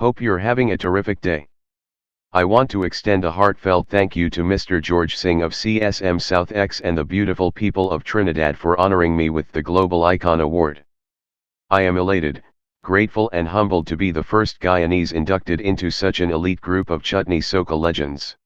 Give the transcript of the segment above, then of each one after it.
Hope you're having a terrific day. I want to extend a heartfelt thank you to Mr. George Singh of CSM South X and the beautiful people of Trinidad for honoring me with the Global Icon Award. I am elated, grateful and humbled to be the first Guyanese inducted into such an elite group of chutney soca legends.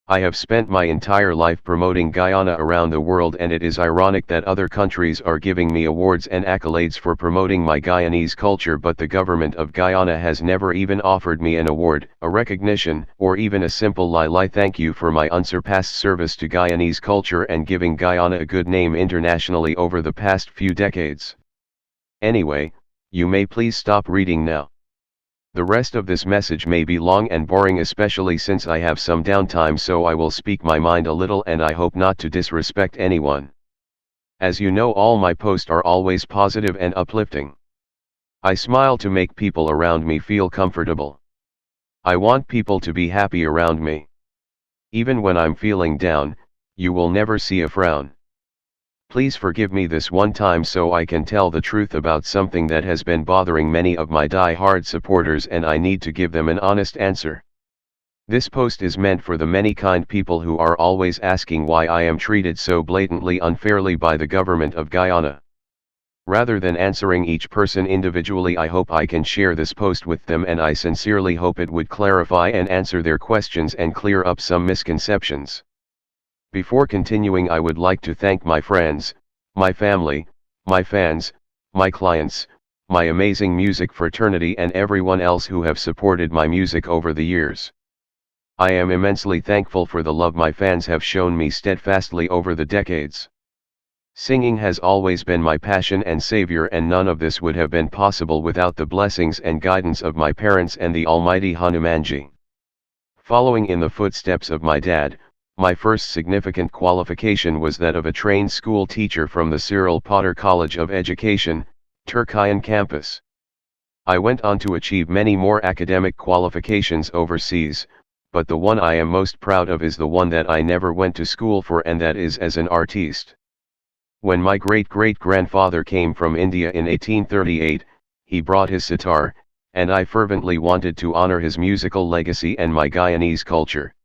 I have spent my entire life promoting Guyana around the world, and it is ironic that other countries are giving me awards and accolades for promoting my Guyanese culture, but the government of Guyana has never even offered me an award, a recognition, or even a simple li thank you for my unsurpassed service to Guyanese culture and giving Guyana a good name internationally over the past few decades. Anyway, you may please stop reading now. The rest of this message may be long and boring, especially since I have some downtime, so I will speak my mind a little and I hope not to disrespect anyone. As you know, all my posts are always positive and uplifting. I smile to make people around me feel comfortable. I want people to be happy around me. Even when I'm feeling down, you will never see a frown. Please forgive me this one time so I can tell the truth about something that has been bothering many of my die-hard supporters, and I need to give them an honest answer. This post is meant for the many kind people who are always asking why I am treated so blatantly unfairly by the government of Guyana. Rather than answering each person individually, I hope I can share this post with them, and I sincerely hope it would clarify and answer their questions and clear up some misconceptions. Before continuing, I would like to thank my friends, my family, my fans, my clients, my amazing music fraternity, and everyone else who have supported my music over the years. I am immensely thankful for the love my fans have shown me steadfastly over the decades. Singing has always been my passion and savior, and none of this would have been possible without the blessings and guidance of my parents and the almighty Hanumanji. Following in the footsteps of my dad, my first significant qualification was that of a trained school teacher from the Cyril Potter College of Education, Turkian campus. I went on to achieve many more academic qualifications overseas, but the one I am most proud of is the one that I never went to school for, and that is as an artiste. When my great-great-grandfather came from India in 1838, he brought his sitar, and I fervently wanted to honor his musical legacy and my Guyanese culture.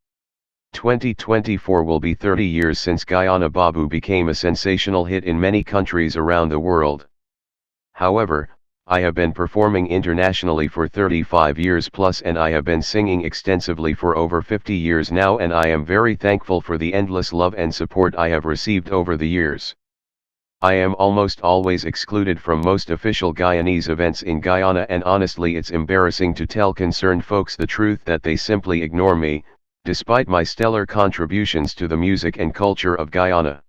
2024 will be 30 years since Guyana Babu became a sensational hit in many countries around the world. However, I have been performing internationally for 35 years plus, and I have been singing extensively for over 50 years now, and I am very thankful for the endless love and support I have received over the years. I am almost always excluded from most official Guyanese events in Guyana, and honestly it's embarrassing to tell concerned folks the truth that they simply ignore me, despite my stellar contributions to the music and culture of Guyana.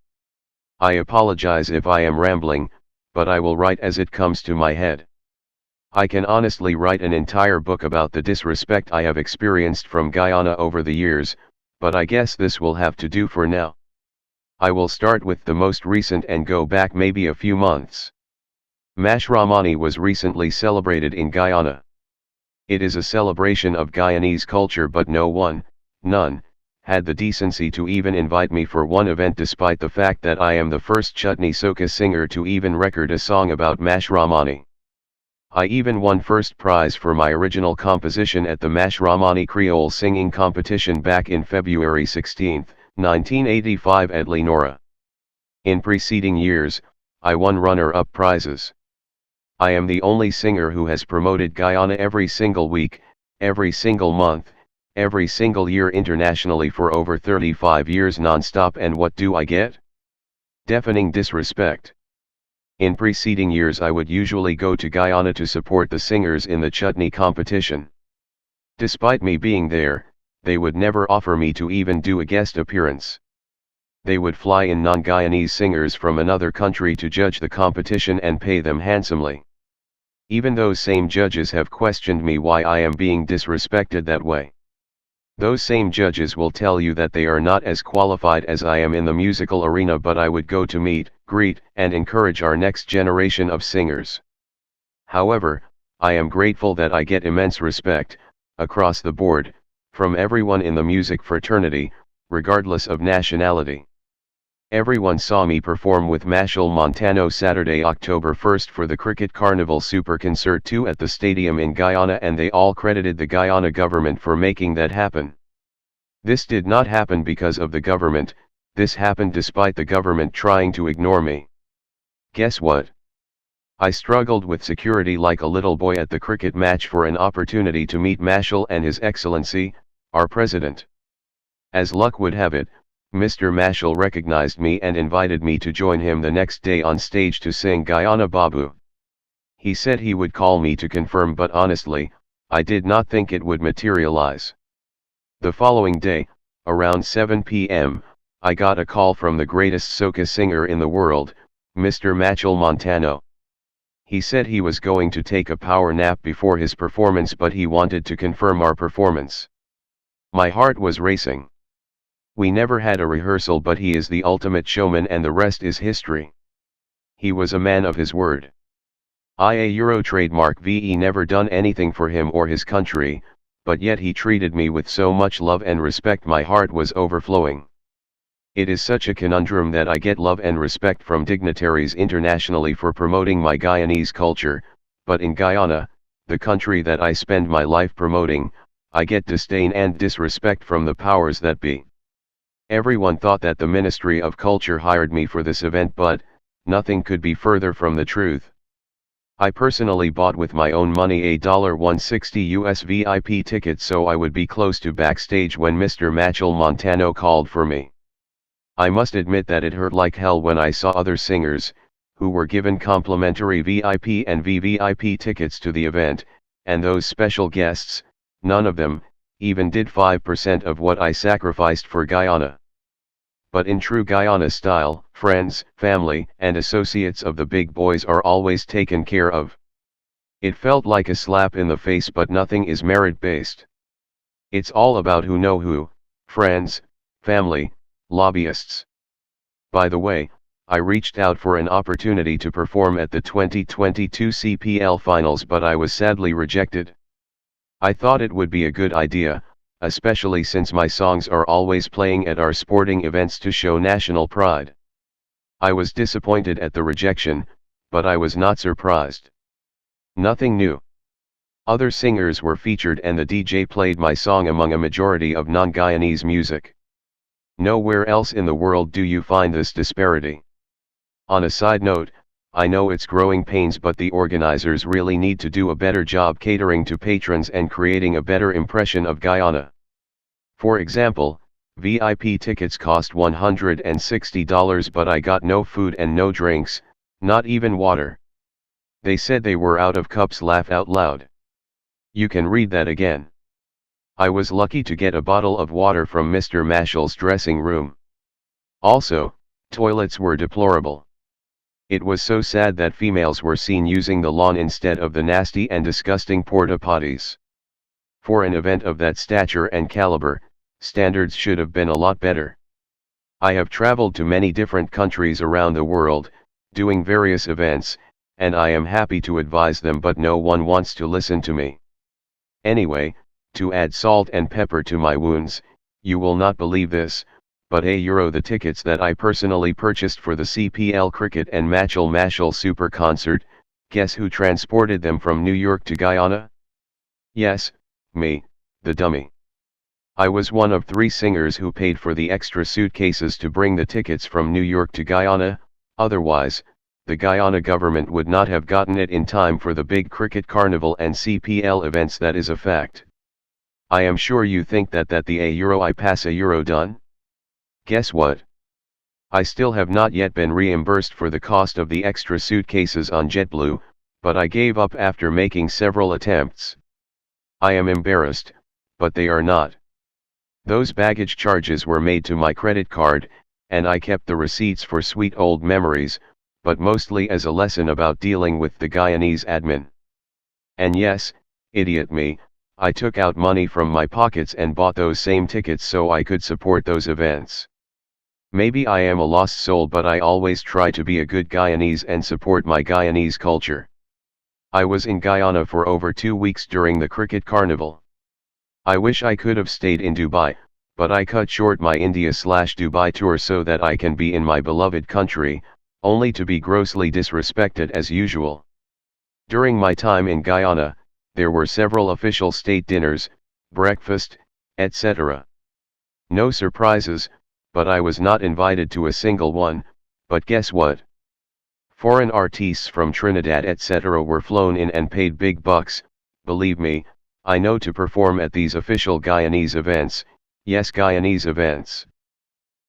I apologize if I am rambling, but I will write as it comes to my head. I can honestly write an entire book about the disrespect I have experienced from Guyana over the years, but I guess this will have to do for now. I will start with the most recent and go back maybe a few months. Mashramani was recently celebrated in Guyana. It is a celebration of Guyanese culture, but none, had the decency to even invite me for one event, despite the fact that I am the first chutney soca singer to even record a song about Mashramani. I even won first prize for my original composition at the Mashramani Creole Singing Competition back in February 16, 1985 at Lenora. In preceding years, I won runner-up prizes. I am the only singer who has promoted Guyana every single week, every single month, every single year internationally for over 35 years non-stop, and what do I get? Deafening disrespect. In preceding years I would usually go to Guyana to support the singers in the chutney competition. Despite me being there, they would never offer me to even do a guest appearance. They would fly in non-Guyanese singers from another country to judge the competition and pay them handsomely. Even those same judges have questioned me why I am being disrespected that way. Those same judges will tell you that they are not as qualified as I am in the musical arena, but I would go to meet, greet, and encourage our next generation of singers. However, I am grateful that I get immense respect, across the board, from everyone in the music fraternity, regardless of nationality. Everyone saw me perform with Machel Montano Saturday, October 1st for the Cricket Carnival Super Concert 2 at the stadium in Guyana, and they all credited the Guyana government for making that happen. This did not happen because of the government, this happened despite the government trying to ignore me. Guess what? I struggled with security like a little boy at the cricket match for an opportunity to meet Machel and His Excellency, our President. As luck would have it, Mr. Machel recognized me and invited me to join him the next day on stage to sing Guyana Babu. He said he would call me to confirm, but honestly, I did not think it would materialize. The following day, around 7 p.m., I got a call from the greatest soca singer in the world, Mr. Machel Montano. He said he was going to take a power nap before his performance, but he wanted to confirm our performance. My heart was racing. We never had a rehearsal, but he is the ultimate showman and the rest is history. He was a man of his word. A Euro trademark VE never done anything for him or his country, but yet he treated me with so much love and respect my heart was overflowing. It is such a conundrum that I get love and respect from dignitaries internationally for promoting my Guyanese culture, but in Guyana, the country that I spend my life promoting, I get disdain and disrespect from the powers that be. Everyone thought that the Ministry of Culture hired me for this event, but nothing could be further from the truth. I personally bought with my own money a $160 US VIP ticket so I would be close to backstage when Mr. Machel Montano called for me. I must admit that it hurt like hell when I saw other singers, who were given complimentary VIP and VVIP tickets to the event, and those special guests, none of them, even did 5% of what I sacrificed for Guyana. But in true Guyana style, friends, family, and associates of the big boys are always taken care of. It felt like a slap in the face, but nothing is merit-based. It's all about who know who, friends, family, lobbyists. By the way, I reached out for an opportunity to perform at the 2022 CPL finals, but I was sadly rejected. I thought it would be a good idea, especially since my songs are always playing at our sporting events to show national pride. I was disappointed at the rejection, but I was not surprised. Nothing new. Other singers were featured and the DJ played my song among a majority of non-Guyanese music. Nowhere else in the world do you find this disparity. On a side note, I know it's growing pains, but the organizers really need to do a better job catering to patrons and creating a better impression of Guyana. For example, VIP tickets cost $160, but I got no food and no drinks, not even water. They said they were out of cups, laugh out loud. You can read that again. I was lucky to get a bottle of water from Mr. Machel's dressing room. Also, toilets were deplorable. It was so sad that females were seen using the lawn instead of the nasty and disgusting porta potties. For an event of that stature and caliber, standards should have been a lot better. I have traveled to many different countries around the world, doing various events, and I am happy to advise them, but no one wants to listen to me. Anyway, to add salt and pepper to my wounds, you will not believe this, but €1 the tickets that I personally purchased for the CPL Cricket and Machel Super Concert, guess who transported them from New York to Guyana? Yes, me, the dummy. I was one of 3 singers who paid for the extra suitcases to bring the tickets from New York to Guyana, otherwise, the Guyana government would not have gotten it in time for the big cricket carnival and CPL events. That is a fact. I am sure you think that the €1 I pass €1 done? Guess what? I still have not yet been reimbursed for the cost of the extra suitcases on JetBlue, but I gave up after making several attempts. I am embarrassed, but they are not. Those baggage charges were made to my credit card, and I kept the receipts for sweet old memories, but mostly as a lesson about dealing with the Guyanese admin. And yes, idiot me, I took out money from my pockets and bought those same tickets so I could support those events. Maybe I am a lost soul, but I always try to be a good Guyanese and support my Guyanese culture. I was in Guyana for over 2 weeks during the cricket carnival. I wish I could have stayed in Dubai, but I cut short my India/Dubai tour so that I can be in my beloved country, only to be grossly disrespected as usual. During my time in Guyana, there were several official state dinners, breakfast, etc. No surprises, but I was not invited to a single one. But guess what? Foreign artists from Trinidad etc. were flown in and paid big bucks. Believe me, I know to perform at these official Guyanese events. Yes, Guyanese events.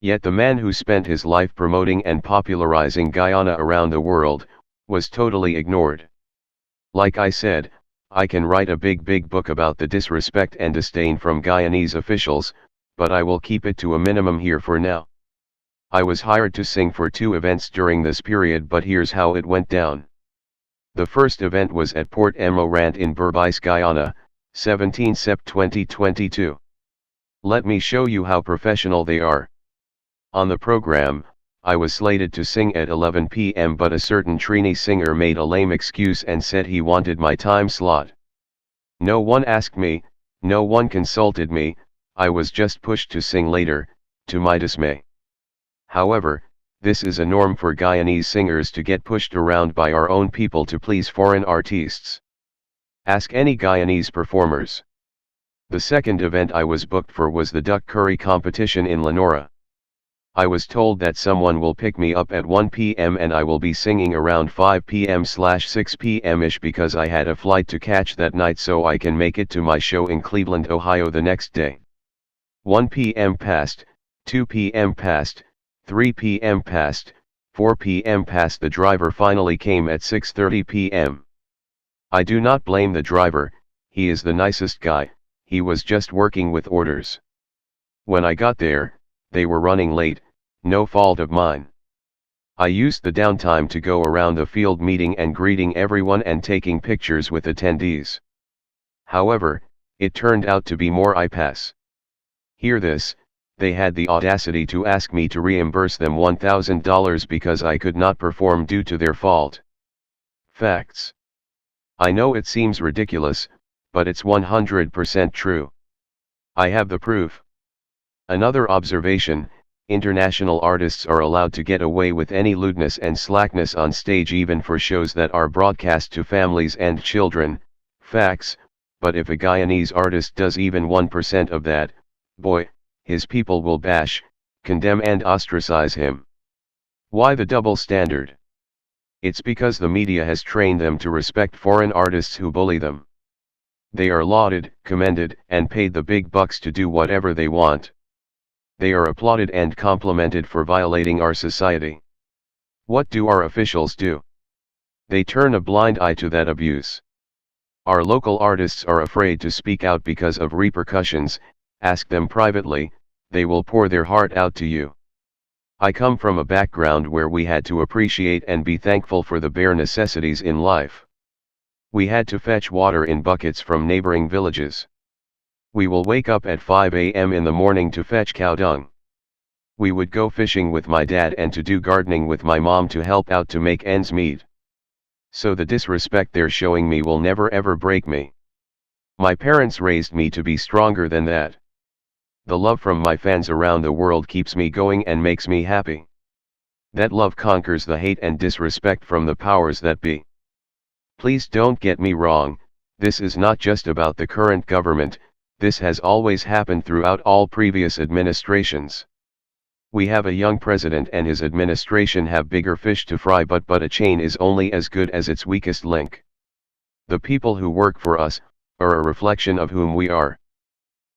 Yet the man who spent his life promoting and popularizing Guyana around the world, was totally ignored. Like I said, I can write a big book about the disrespect and disdain from Guyanese officials, but I will keep it to a minimum here for now. I was hired to sing for 2 events during this period, but here's how it went down. The first event was at Port Morant in Berbice, Guyana, 17 Sept 2022. Let me show you how professional they are. On the program, I was slated to sing at 11 p.m. but a certain Trini singer made a lame excuse and said he wanted my time slot. No one asked me, no one consulted me, I was just pushed to sing later, to my dismay. However, this is a norm for Guyanese singers to get pushed around by our own people to please foreign artists. Ask any Guyanese performers. The second event I was booked for was the duck curry competition in Lenora. I was told that someone will pick me up at 1 p.m. and I will be singing around 5 p.m/6 p.m.ish because I had a flight to catch that night so I can make it to my show in Cleveland, Ohio the next day. 1 p.m. passed, 2 p.m. passed, 3 p.m. passed, 4 p.m. passed. The driver finally came at 6:30 p.m. I do not blame the driver, he is the nicest guy, he was just working with orders. When I got there, they were running late, no fault of mine. I used the downtime to go around the field meeting and greeting everyone and taking pictures with attendees. However, it turned out to be more I-pass. Hear this, they had the audacity to ask me to reimburse them $1,000 because I could not perform due to their fault. Facts. I know it seems ridiculous, but it's 100% true. I have the proof. Another observation, international artists are allowed to get away with any lewdness and slackness on stage even for shows that are broadcast to families and children. Facts, but if a Guyanese artist does even 1% of that, boy, his people will bash, condemn and ostracize him. Why the double standard? It's because the media has trained them to respect foreign artists who bully them. They are lauded, commended, and paid the big bucks to do whatever they want. They are applauded and complimented for violating our society. What do our officials do? They turn a blind eye to that abuse. Our local artists are afraid to speak out because of repercussions. Ask them privately, they will pour their heart out to you. I come from a background where we had to appreciate and be thankful for the bare necessities in life. We had to fetch water in buckets from neighboring villages. We will wake up at 5 a.m. in the morning to fetch cow dung. We would go fishing with my dad and to do gardening with my mom to help out to make ends meet. So the disrespect they're showing me will never ever break me. My parents raised me to be stronger than that. The love from my fans around the world keeps me going and makes me happy. That love conquers the hate and disrespect from the powers that be. Please don't get me wrong, this is not just about the current government, this has always happened throughout all previous administrations. We have a young president and his administration have bigger fish to fry, but a chain is only as good as its weakest link. The people who work for us are a reflection of whom we are.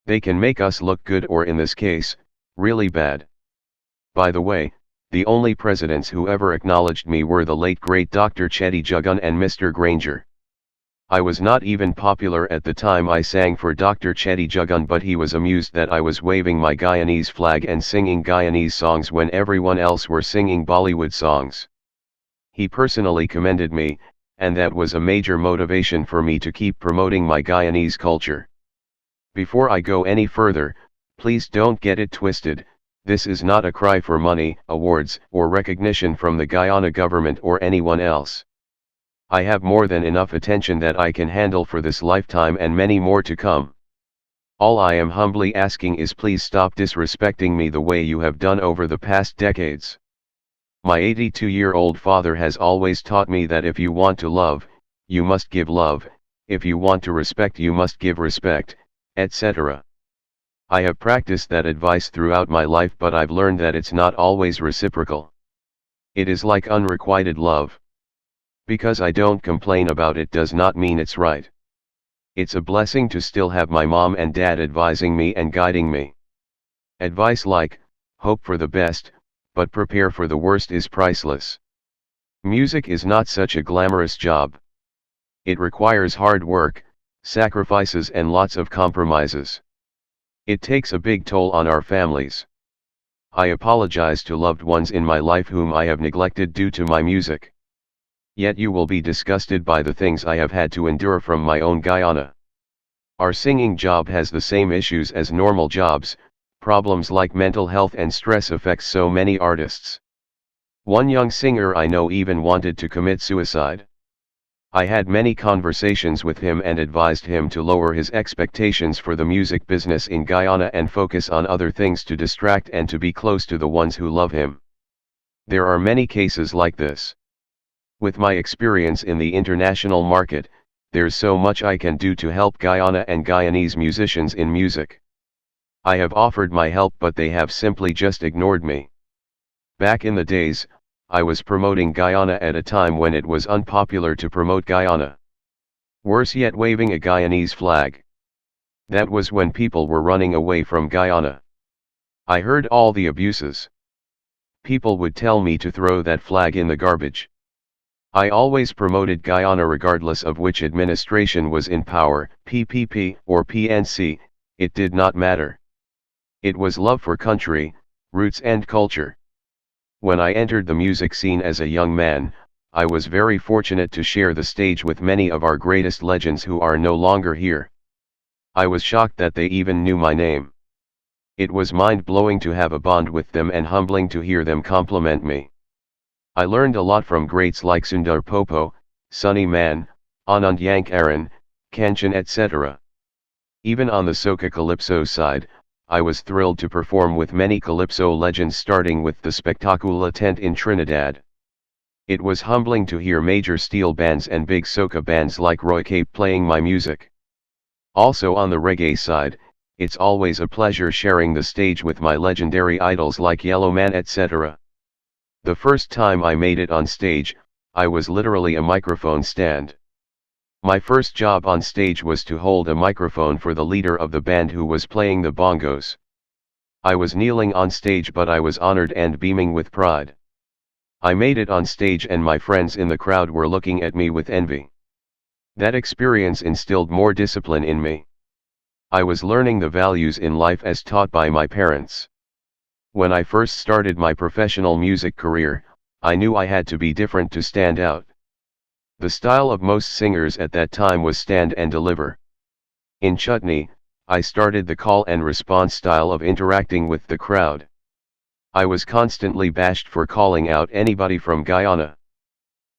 They can make us look good or in this case, really bad. By the way, the only presidents who ever acknowledged me were the late great Dr. Chetty Jugun and Mr. Granger. I was not even popular at the time I sang for Dr. Chetty Jugun, but he was amused that I was waving my Guyanese flag and singing Guyanese songs when everyone else were singing Bollywood songs. He personally commended me, and that was a major motivation for me to keep promoting my Guyanese culture. Before I go any further, please don't get it twisted, this is not a cry for money, awards, or recognition from the Guyana government or anyone else. I have more than enough attention that I can handle for this lifetime and many more to come. All I am humbly asking is please stop disrespecting me the way you have done over the past decades. My 82-year-old father has always taught me that if you want to love, you must give love, if you want to respect you must give respect, etc. I have practiced that advice throughout my life, but I've learned that it's not always reciprocal. It is like unrequited love. Because I don't complain about it does not mean it's right. It's a blessing to still have my mom and dad advising me and guiding me. Advice like, hope for the best, but prepare for the worst is priceless. Music is not such a glamorous job. It requires hard work, sacrifices and lots of compromises. It takes a big toll on our families. I apologize to loved ones in my life whom I have neglected due to my music. Yet you will be disgusted by the things I have had to endure from my own Guyana. Our singing job has the same issues as normal jobs. Problems like mental health and stress affect so many artists. One young singer I know even wanted to commit suicide. I had many conversations with him and advised him to lower his expectations for the music business in Guyana and focus on other things to distract and to be close to the ones who love him. There are many cases like this. With my experience in the international market, there's so much I can do to help Guyana and Guyanese musicians in music. I have offered my help, but they have simply just ignored me. Back in the days, I was promoting Guyana at a time when it was unpopular to promote Guyana. Worse yet, waving a Guyanese flag. That was when people were running away from Guyana. I heard all the abuses. People would tell me to throw that flag in the garbage. I always promoted Guyana regardless of which administration was in power, PPP or PNC, it did not matter. It was love for country, roots and culture. When I entered the music scene as a young man, I was very fortunate to share the stage with many of our greatest legends who are no longer here. I was shocked that they even knew my name. It was mind-blowing to have a bond with them and humbling to hear them compliment me. I learned a lot from greats like Sundar Popo, Sunny Man, Anand Yankaran, Kanchan etc. Even on the soca calypso side, I was thrilled to perform with many calypso legends, starting with the Spectacular tent in Trinidad. It was humbling to hear major steel bands and big soca bands like Roy Cape playing my music. Also on the reggae side, it's always a pleasure sharing the stage with my legendary idols like Yellowman etc. The first time I made it on stage, I was literally a microphone stand. My first job on stage was to hold a microphone for the leader of the band who was playing the bongos. I was kneeling on stage, but I was honored and beaming with pride. I made it on stage and my friends in the crowd were looking at me with envy. That experience instilled more discipline in me. I was learning the values in life as taught by my parents. When I first started my professional music career, I knew I had to be different to stand out. The style of most singers at that time was stand and deliver. In Chutney, I started the call and response style of interacting with the crowd. I was constantly bashed for calling out anybody from Guyana.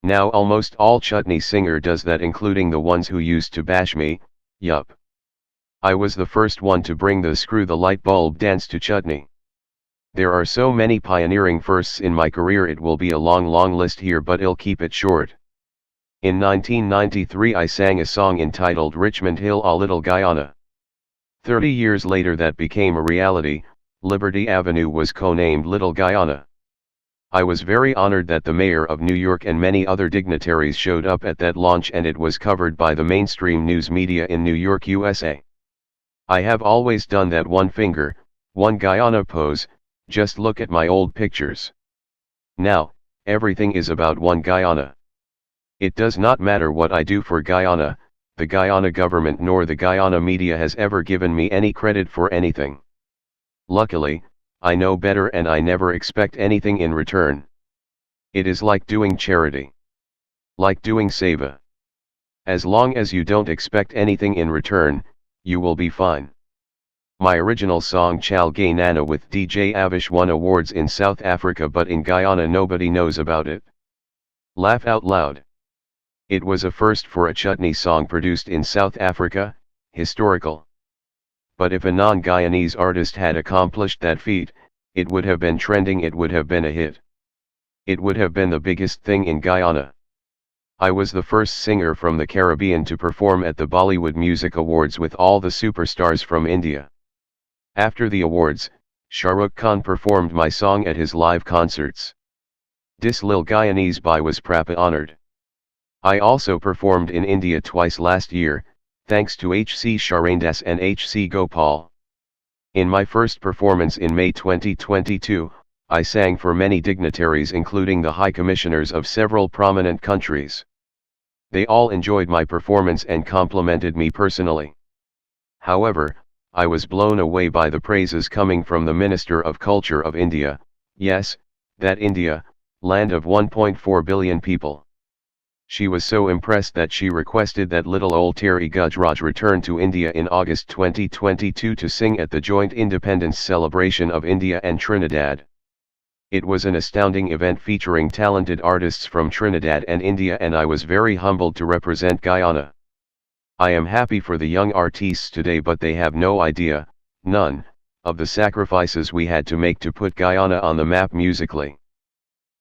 Now almost all Chutney singer does that, including the ones who used to bash me, yup. I was the first one to bring the screw the light bulb dance to Chutney. There are so many pioneering firsts in my career, it will be a long list here, but I'll keep it short. In 1993 I sang a song entitled Richmond Hill, a Little Guyana. 30 years later that became a reality. Liberty Avenue was co-named Little Guyana. I was very honored that the mayor of New York and many other dignitaries showed up at that launch, and it was covered by the mainstream news media in New York, USA. I have always done that one finger, one Guyana pose. Just look at my old pictures. Now, everything is about one Guyana. It does not matter what I do for Guyana, the Guyana government nor the Guyana media has ever given me any credit for anything. Luckily, I know better and I never expect anything in return. It is like doing charity. Like doing seva. As long as you don't expect anything in return, you will be fine. My original song Chal Gay Nana with DJ Avish won awards in South Africa, but in Guyana nobody knows about it. Laugh out loud. It was a first for a chutney song produced in South Africa, historical. but if a non-Guyanese artist had accomplished that feat, it would have been trending, it would have been a hit. It would have been the biggest thing in Guyana. I was the first singer from the Caribbean to perform at the Bollywood Music Awards with all the superstars from India. After the awards, Shah Rukh Khan performed my song at his live concerts. Dis Lil Guyanese Bhai was prapa honored. I also performed in India twice last year, thanks to H.C. Sharandas and H.C. Gopal. In my first performance in May 2022, I sang for many dignitaries including the High Commissioners of several prominent countries. They all enjoyed my performance and complimented me personally. However, I was blown away by the praises coming from the Minister of Culture of India, yes, that India, land of 1.4 billion people. She was so impressed that she requested that little old Terry Gajraj return to India in August 2022 to sing at the joint independence celebration of India and Trinidad. It was an astounding event featuring talented artists from Trinidad and India, and I was very humbled to represent Guyana. I am happy for the young artists today, but they have no idea, none, of the sacrifices we had to make to put Guyana on the map musically.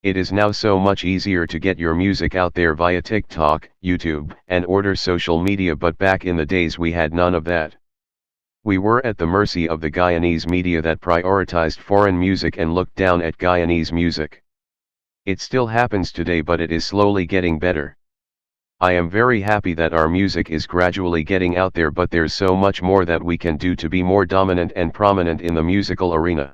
It is now so much easier to get your music out there via TikTok, YouTube, and other social media, but back in the days we had none of that. We were at the mercy of the Guyanese media that prioritized foreign music and looked down at Guyanese music. It still happens today, but it is slowly getting better. I am very happy that our music is gradually getting out there, but there's so much more that we can do to be more dominant and prominent in the musical arena.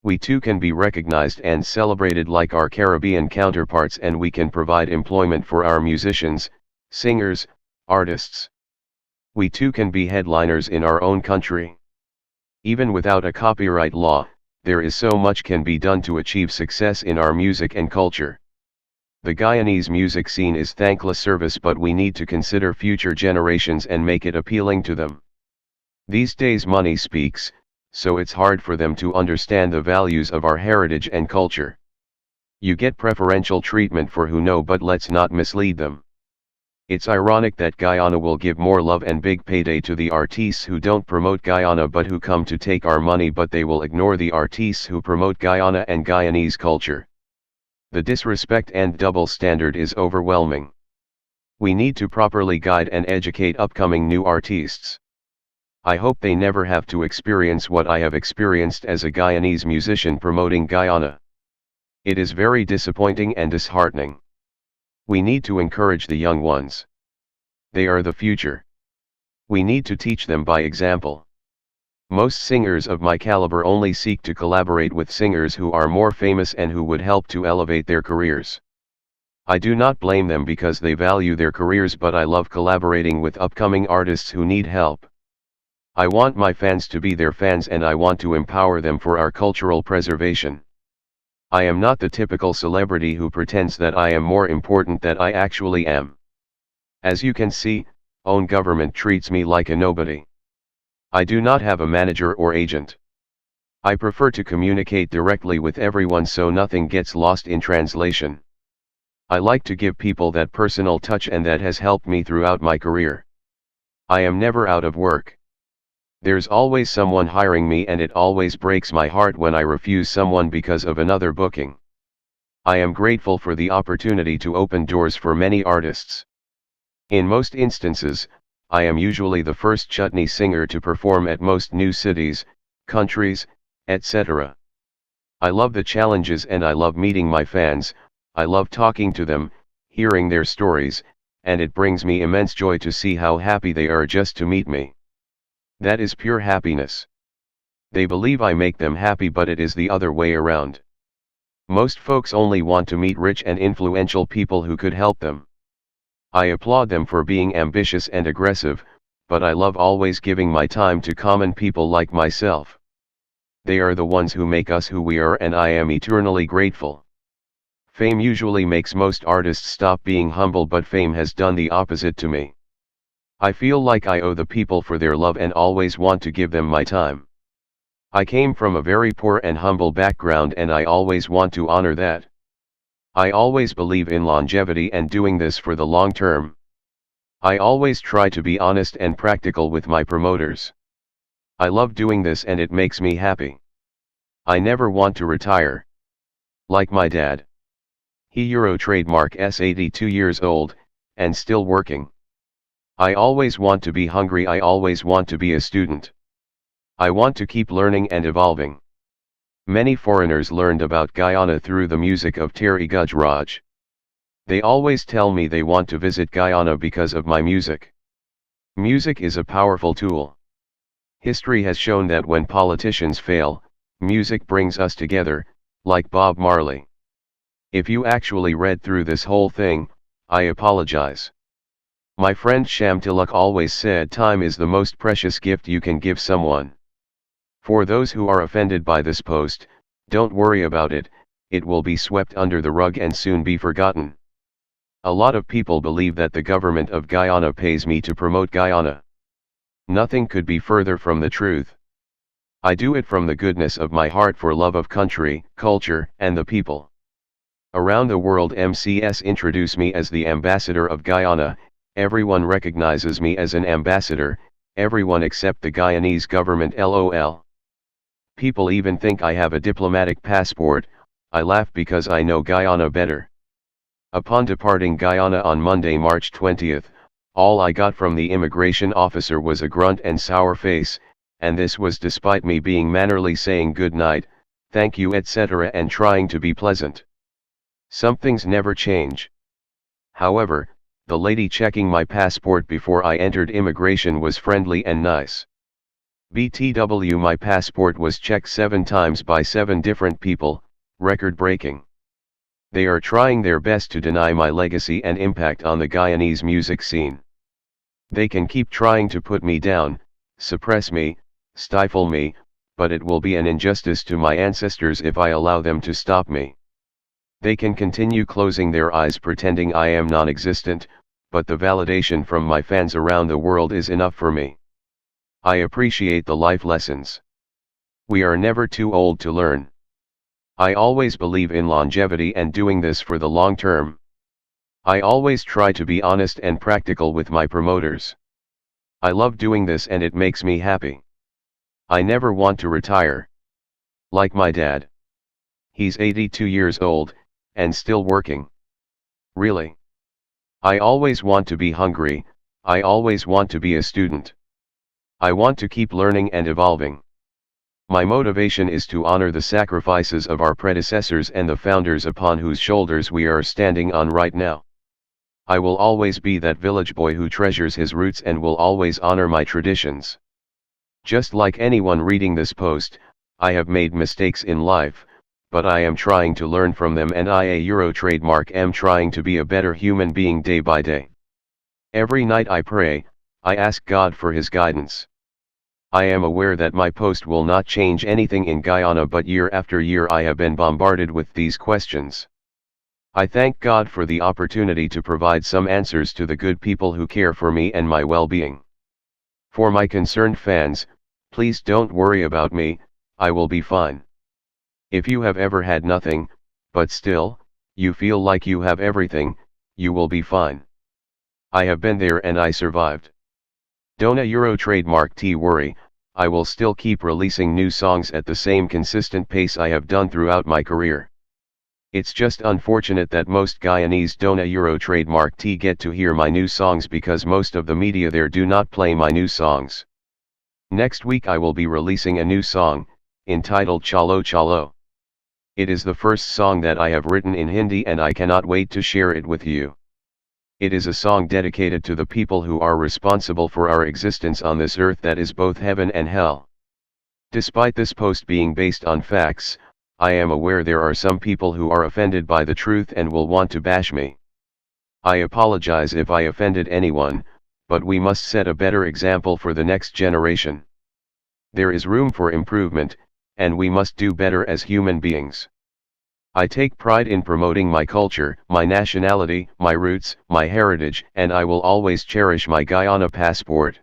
We too can be recognized and celebrated like our Caribbean counterparts, and we can provide employment for our musicians, singers, artists. We too can be headliners in our own country. Even without a copyright law, there is so much can be done to achieve success in our music and culture. The Guyanese music scene is thankless service, but we need to consider future generations and make it appealing to them. These days money speaks, so it's hard for them to understand the values of our heritage and culture. You get preferential treatment for who know, but let's not mislead them. It's ironic that Guyana will give more love and big payday to the artists who don't promote Guyana but who come to take our money, but they will ignore the artists who promote Guyana and Guyanese culture. The disrespect and double standard is overwhelming. We need to properly guide and educate upcoming new artists. I hope they never have to experience what I have experienced as a Guyanese musician promoting Guyana. It is very disappointing and disheartening. We need to encourage the young ones. They are the future. We need to teach them by example. Most singers of my caliber only seek to collaborate with singers who are more famous and who would help to elevate their careers. I do not blame them because they value their careers, but I love collaborating with upcoming artists who need help. I want my fans to be their fans, and I want to empower them for our cultural preservation. I am not the typical celebrity who pretends that I am more important than I actually am. As you can see, own government treats me like a nobody. I do not have a manager or agent. I prefer to communicate directly with everyone so nothing gets lost in translation. I like to give people that personal touch, and that has helped me throughout my career. I am never out of work. There's always someone hiring me, and it always breaks my heart when I refuse someone because of another booking. I am grateful for the opportunity to open doors for many artists. In most instances, I am usually the first chutney singer to perform at most new cities, countries, etc. I love the challenges and I love meeting my fans. I love talking to them, hearing their stories, and it brings me immense joy to see how happy they are just to meet me. That is pure happiness. They believe I make them happy, but it is the other way around. Most folks only want to meet rich and influential people who could help them. I applaud them for being ambitious and aggressive, but I love always giving my time to common people like myself. They are the ones who make us who we are, and I am eternally grateful. Fame usually makes most artists stop being humble, but fame has done the opposite to me. I feel like I owe the people for their love and always want to give them my time. I came from a very poor and humble background, and I always want to honor that. I always believe in longevity and doing this for the long term. I always try to be honest and practical with my promoters. I love doing this and it makes me happy. I never want to retire. Like my dad. He Euro trademark s 82 years old, and still working. I always want to be hungry, I always want to be a student. I want to keep learning and evolving. Many foreigners learned about Guyana through the music of Terry Gajraj. They always tell me they want to visit Guyana because of my music. Music is a powerful tool. History has shown that when politicians fail, music brings us together, like Bob Marley. If you actually read through this whole thing, I apologize. My friend Shamtilak always said time is the most precious gift you can give someone. For those who are offended by this post, don't worry about it, it will be swept under the rug and soon be forgotten. A lot of people believe that the government of Guyana pays me to promote Guyana. Nothing could be further from the truth. I do it from the goodness of my heart for love of country, culture, and the people. Around the world MCS introduce me as the ambassador of Guyana, everyone recognizes me as an ambassador, everyone except the Guyanese government LOL. People even think I have a diplomatic passport, I laugh because I know Guyana better. Upon departing Guyana on Monday, March 20th, all I got from the immigration officer was a grunt and sour face, and this was despite me being mannerly saying good night, thank you etc. and trying to be pleasant. Some things never change. However, the lady checking my passport before I entered immigration was friendly and nice. BTW, my passport was checked 7 times by 7 different people, record-breaking. They are trying their best to deny my legacy and impact on the Guyanese music scene. They can keep trying to put me down, suppress me, stifle me, but it will be an injustice to my ancestors if I allow them to stop me. They can continue closing their eyes pretending I am non-existent, but the validation from my fans around the world is enough for me. I appreciate the life lessons. We are never too old to learn. I always believe in longevity and doing this for the long term. I always try to be honest and practical with my promoters. I love doing this and it makes me happy. I never want to retire. Like my dad. He's 82 years old, and still working. Really. I always want to be hungry, I always want to be a student. I want to keep learning and evolving. My motivation is to honor the sacrifices of our predecessors and the founders upon whose shoulders we are standing on right now. I will always be that village boy who treasures his roots and will always honor my traditions. Just like anyone reading this post, I have made mistakes in life, but I am trying to learn from them and I a Euro trademark am trying to be a better human being day by day. Every night I pray, I ask God for his guidance. I am aware that my post will not change anything in Guyana, but year after year I have been bombarded with these questions. I thank God for the opportunity to provide some answers to the good people who care for me and my well-being. For my concerned fans, please don't worry about me, I will be fine. If you have ever had nothing, but still, you feel like you have everything, you will be fine. I have been there and I survived. Don't a Euro trademark T worry, I will still keep releasing new songs at the same consistent pace I have done throughout my career. It's just unfortunate that most Guyanese don't a Euro trademark T get to hear my new songs because most of the media there do not play my new songs. Next week I will be releasing a new song, entitled Chalo Chalo. It is the first song that I have written in Hindi and I cannot wait to share it with you. It is a song dedicated to the people who are responsible for our existence on this earth that is both heaven and hell. Despite this post being based on facts, I am aware there are some people who are offended by the truth and will want to bash me. I apologize if I offended anyone, but we must set a better example for the next generation. There is room for improvement, and we must do better as human beings. I take pride in promoting my culture, my nationality, my roots, my heritage, and I will always cherish my Guyana passport.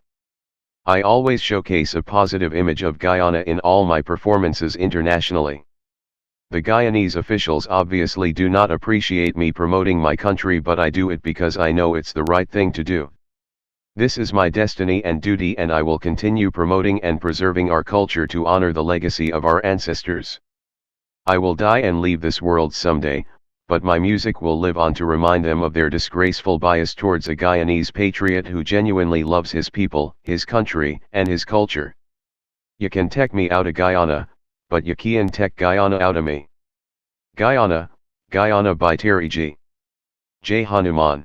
I always showcase a positive image of Guyana in all my performances internationally. The Guyanese officials obviously do not appreciate me promoting my country, but I do it because I know it's the right thing to do. This is my destiny and duty, and I will continue promoting and preserving our culture to honor the legacy of our ancestors. I will die and leave this world someday, but my music will live on to remind them of their disgraceful bias towards a Guyanese patriot who genuinely loves his people, his country, and his culture. You can take me out of Guyana, but you can't take Guyana out of me. Guyana, Guyana by Terry G. J. Hanuman.